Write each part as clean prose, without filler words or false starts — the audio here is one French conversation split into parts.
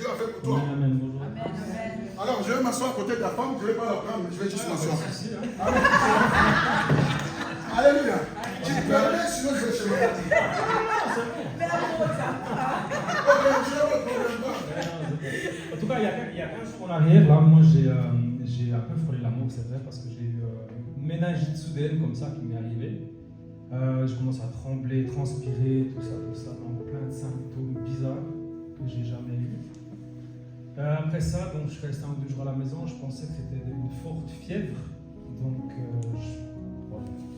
Dieu a fait pour toi. Amen. Bonjour. Alors, je vais m'asseoir à côté de la femme, je ne vais pas la prendre, mais je vais juste m'asseoir. Alléluia. Tu te permets, sinon je vais chez moi. En tout cas, il y a 15 jours en arrière, là, moi j'ai un peu frôlé l'amour, c'est vrai, parce que j'ai eu une méningite soudaine comme ça qui m'est arrivée. Je commence à trembler, transpirer, tout ça, donc plein de symptômes bizarres que j'ai jamais eu. Après ça, donc, je suis resté 1 ou 2 jours à la maison, je pensais que c'était une forte fièvre, donc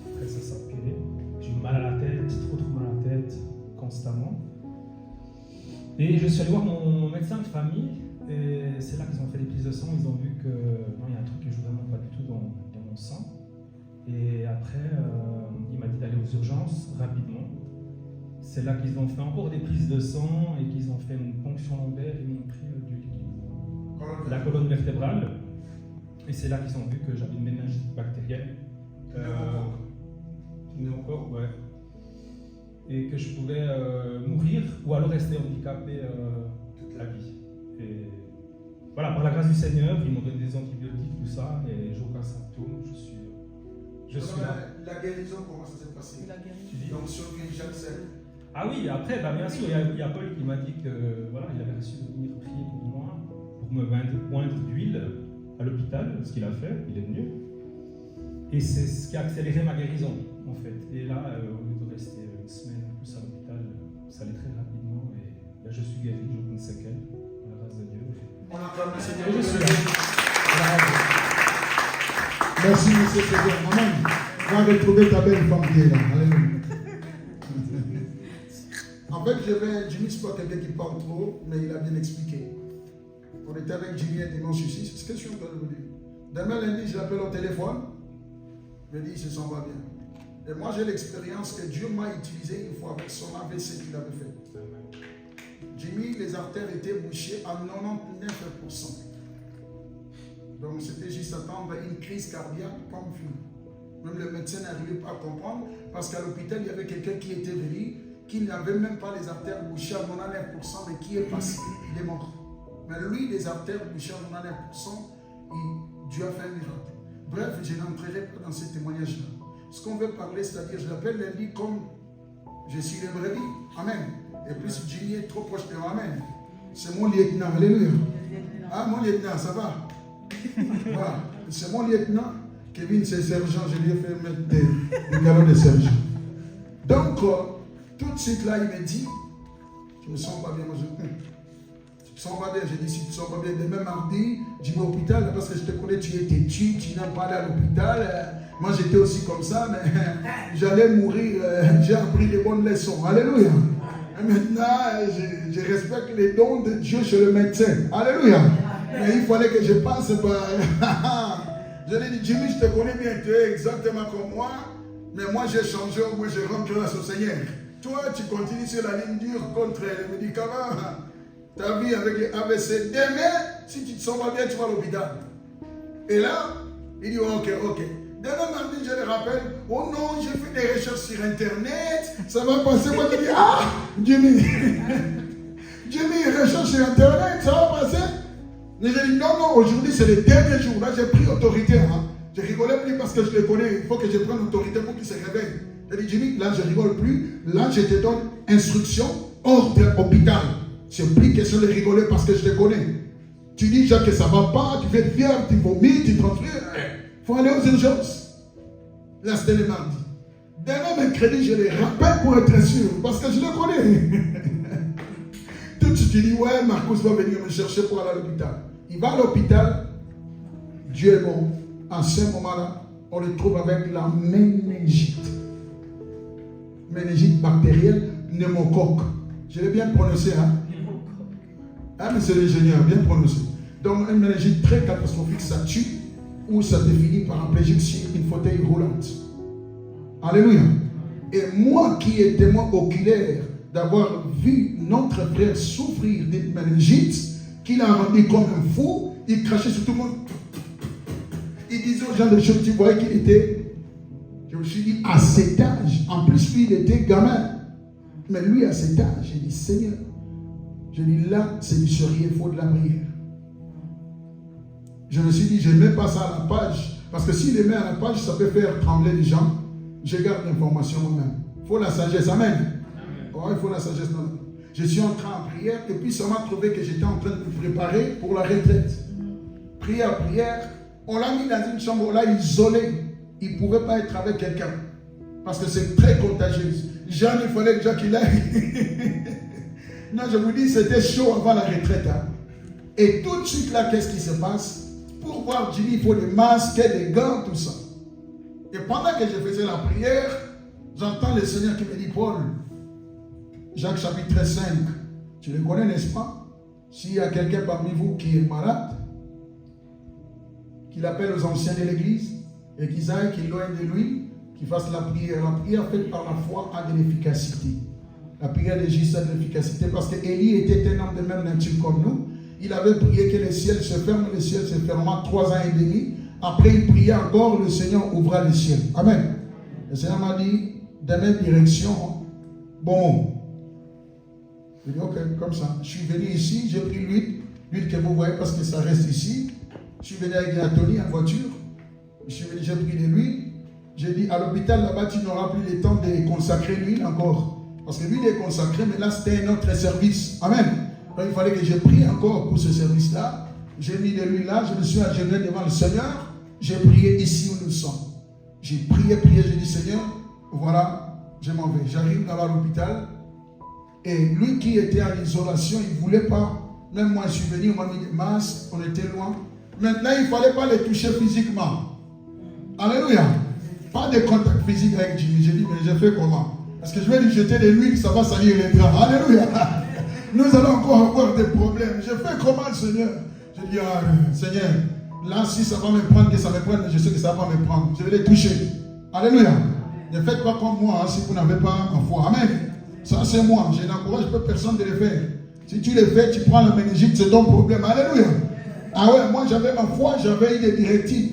après ça s'est empiré. J'ai eu mal à la tête, trop mal à la tête, constamment. Et je suis allé voir mon médecin de famille, et c'est là qu'ils ont fait les prises de sang, ils ont vu que non, il y a un truc qui joue vraiment pas du tout dans mon sang. Et après, il m'a dit d'aller aux urgences rapidement. C'est là qu'ils ont fait encore des prises de sang et qu'ils ont fait une ponction lombaire et ils m'ont pris du liquide. La colonne vertébrale. Et c'est là qu'ils ont vu que j'avais une méningite bactérienne. Pneumocoque, ouais. Et que je pouvais mourir ou alors rester handicapé toute la vie. Et voilà, par la grâce du Seigneur, ils m'ont donné des antibiotiques, tout ça, et j'ai aucun symptôme. Je suis là. La guérison, comment ça s'est passé? Donc, sur Jacques Sel. Ah oui, après, bien sûr, il y a Paul qui m'a dit que voilà, il avait reçu de venir prier pour moi, pour me poindre d'huile à l'hôpital, ce qu'il a fait, il est venu. Et c'est ce qui a accéléré ma guérison, en fait. Et là, au lieu de rester une semaine en plus à l'hôpital, ça allait très rapidement et là, je suis guéri, j'ai aucune séquelle, à la grâce de Dieu. On acclame le Seigneur. Et je suis là. Merci, monsieur Seigneur. Amen. Va retrouver ta belle femme qui est là. Alléluia. En fait, Jimmy, c'est pas quelqu'un qui parle trop, mais il a bien expliqué. On était avec Jimmy un dimanche ici, c'est ce que je suis en train de vous dire. Demain lundi, je l'appelle au téléphone, je lui dis, il se sent pas bien. Et moi, j'ai l'expérience que Dieu m'a utilisé une fois avec son AVC qu'il avait fait. Jimmy, les artères étaient bouchées à 99%. Donc, c'était juste attendre une crise cardiaque comme film. Même le médecin n'arrivait pas à comprendre parce qu'à l'hôpital, il y avait quelqu'un qui était venu, qui n'avait même pas les artères bouchées à 99%, mais qui est passé, il est mort. Mais lui, les artères bouchées à 99%, Dieu a fait un miracle. Bref, je n'entrerai pas dans ces témoignages-là. Ce qu'on veut parler, c'est-à-dire, je l'appelle lundi comme je suis les brebis. Amen. Et puis, si Jimmy est trop proche de moi, amen. C'est mon lieutenant, alléluia. Ah, mon lieutenant, ça va? Voilà. C'est mon lieutenant. Kevin, c'est sergent, je lui ai fait mettre des galons de sergent. Donc, tout de suite là, il me dit, je me sens pas bien. Moi, tu te sens pas bien? J'ai dit, si tu te sens pas bien, demain mardi, je vais au l'hôpital, parce que je te connais, tu es têtu, tu n'as pas allé à l'hôpital. Moi, j'étais aussi comme ça, mais j'allais mourir. J'ai appris les bonnes leçons. Alléluia. Et maintenant, je respecte les dons de Dieu chez le médecin. Alléluia. Mais il fallait que je passe par... Je lui ai dit, Jimmy, je te connais bien, tu es exactement comme moi, mais moi j'ai changé, moi je rends grâce au Seigneur. Toi, tu continues sur la ligne dure contre les médicaments. Ta vie avec les AVC. Demain, si tu te sens pas bien, tu vas à l'hôpital. Et là, il dit, ok. Demain mardi, je le rappelle, oh non, j'ai fait des recherches sur Internet, ça va passer. Moi, je dis, Jimmy, recherche sur Internet, ça va passer. Mais j'ai dit, non, aujourd'hui c'est le dernier jour. Là, j'ai pris autorité. Je rigolais plus parce que je le connais. Il faut que je prenne autorité pour qu'il se réveille. J'ai dit, Jimmy, là, je rigole plus. Là, je te donne instruction hors de l'hôpital. C'est plus question de rigoler parce que je te connais. Tu dis, Jacques, que ça va pas, tu fais fièvre, tu vomis, tu transpires. Il faut aller aux urgences. Là, c'était le mardi. Demain, mercredi, je les rappelle pour être sûr. Parce que je le connais. Tout de suite, tu dis, ouais, Marcus va venir me chercher pour aller à l'hôpital. Il va à l'hôpital, Dieu est bon. À ce moment-là, on le trouve avec la méningite. Méningite bactérienne, pneumocoque. Je l'ai bien prononcé, hein? Ah, mais c'est l'ingénieur, bien prononcé. Donc, une méningite très catastrophique, ça tue ou ça te finit par un plégique sur une fauteuil roulante. Alléluia. Et moi qui ai témoin oculaire d'avoir vu notre frère souffrir d'une méningite, qu'il a rendu comme un fou, il crachait sur tout le monde. Il disait aux gens de choses, tu voyais qu'il était, je me suis dit, à cet âge, en plus lui il était gamin, mais lui à cet âge, j'ai dit, Seigneur, Je dis là, c'est du sérieux, il faut de la prière. Je me suis dit, je ne mets pas ça à la page. Parce que s'il les met à la page, ça peut faire trembler les gens. Je garde l'information moi-même. Il faut la sagesse. Amen. Oh, il faut la sagesse. Non. Je suis en train de prière et puis ça m'a trouvé que j'étais en train de me préparer pour la retraite. Prière. On l'a mis dans une chambre là, isolé. Il ne pouvait pas être avec quelqu'un. Parce que c'est très contagieux. Jean, il fallait déjà qu'il aille. Non, je vous dis, c'était chaud avant la retraite. Hein. Et tout de suite là, qu'est-ce qui se passe? Pour voir Jimmy, il faut des masques, des gants, tout ça. Et pendant que je faisais la prière, j'entends le Seigneur qui me dit, Paul, Jacques chapitre 5, tu le connais, n'est-ce pas? S'il y a quelqu'un parmi vous qui est malade, qu'il appelle aux anciens de l'église, et qu'ils aillent, qu'il loigne de lui, qu'il fasse la prière. La prière faite par la foi a de l'efficacité. La prière de Jésus a de l'efficacité parce qu'Élie était un homme de même nature comme nous. Il avait prié que le ciel se ferme, le ciel se ferma 3 ans et demi. Après, il priait encore, le Seigneur ouvra le ciel. Amen. Le Seigneur m'a dit, dans même direction, bon. Je dis, ok, comme ça. Je suis venu ici, j'ai pris l'huile que vous voyez parce que ça reste ici. Je suis venu avec Anthony en voiture. Je suis venu, j'ai pris de l'huile. J'ai dit, à l'hôpital là-bas, tu n'auras plus le temps de consacrer l'huile encore. Parce que l'huile est consacrée, mais là, c'était un autre service. Amen. Donc, il fallait que je prie encore pour ce service-là. J'ai mis de l'huile là, je me suis agenouillé devant le Seigneur. J'ai prié ici où nous sommes. J'ai prié, j'ai dit, Seigneur, voilà, je m'en vais. J'arrive là-bas à l'hôpital. Et lui qui était en isolation, il ne voulait pas. Même moi, je suis venu, on m'a mis des masques, on était loin. Maintenant, il ne fallait pas les toucher physiquement. Alléluia. Pas de contact physique avec Jimmy. J'ai dit, mais je fais comment? Parce que je vais lui jeter de l'huile, ça va salir les draps. Alléluia. Nous allons encore avoir des problèmes. Je fais comment, Seigneur? Je dis, ah, Seigneur, là, si ça va me prendre, que ça me prenne, je sais que ça va me prendre. Je vais les toucher. Alléluia. Ne faites pas comme moi hein, si vous n'avez pas en foi. Amen. Ça, c'est moi. Je n'encourage pas personne de le faire. Si tu le fais, tu prends la méningite, c'est ton problème. Alléluia. Ah ouais, moi, j'avais ma foi, j'avais eu des directives.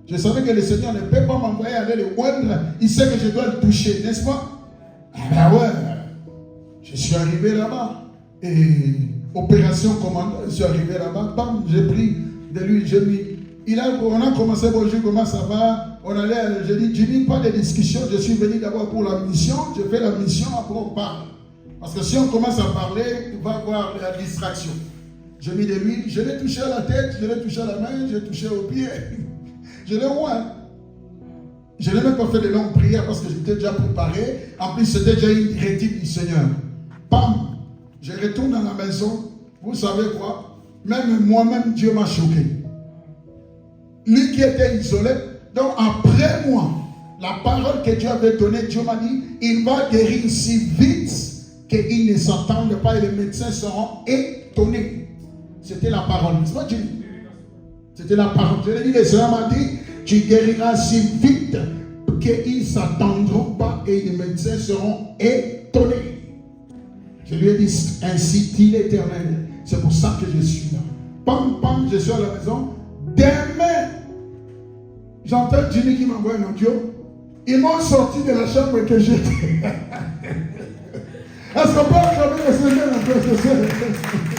Je savais que le Seigneur ne peut pas m'envoyer aller le moindre. Il sait que je dois le toucher, n'est-ce pas? Ah ben ouais. Je suis arrivé là-bas. Et opération commandant, je suis arrivé là-bas. Bam, j'ai pris de l'huile, j'ai mis. On a commencé, bonjour, comment ça va? On allait, j'ai dit, Jimmy, pas de discussion. Je suis venu d'abord pour la mission. Je fais la mission, après on parle. Parce que si on commence à parler, il va y avoir la distraction. J'ai mis de l'huile, je l'ai touché à la tête, je l'ai touché à la main, j'ai touché aux pieds. Je l'ai oint. Je n'ai même pas fait de longues prières parce que j'étais déjà préparé. En plus, c'était déjà une directive du Seigneur. Bam! Je retourne dans la maison. Vous savez quoi? Même moi-même, Dieu m'a choqué. Lui qui était isolé. Donc, après moi, la parole que Dieu avait donnée, Dieu m'a dit, il va guérir si vite qu'ils ne s'attendent pas et les médecins seront étonnés. C'était la parole. C'est pas Dieu. C'était la parole. Je l'ai dit, le Seigneur m'a dit, tu guériras si vite qu'ils ne s'attendront pas et les médecins seront étonnés. Je lui ai dit, ainsi dit l'Éternel. C'est pour ça que je suis là. Pam, pam, je suis à la maison. Demain, j'entends Jimmy qui m'envoie un audio. Ils m'ont sorti de la chambre que j'étais. Est-ce qu'on peut acclamer le Seigneur un peu?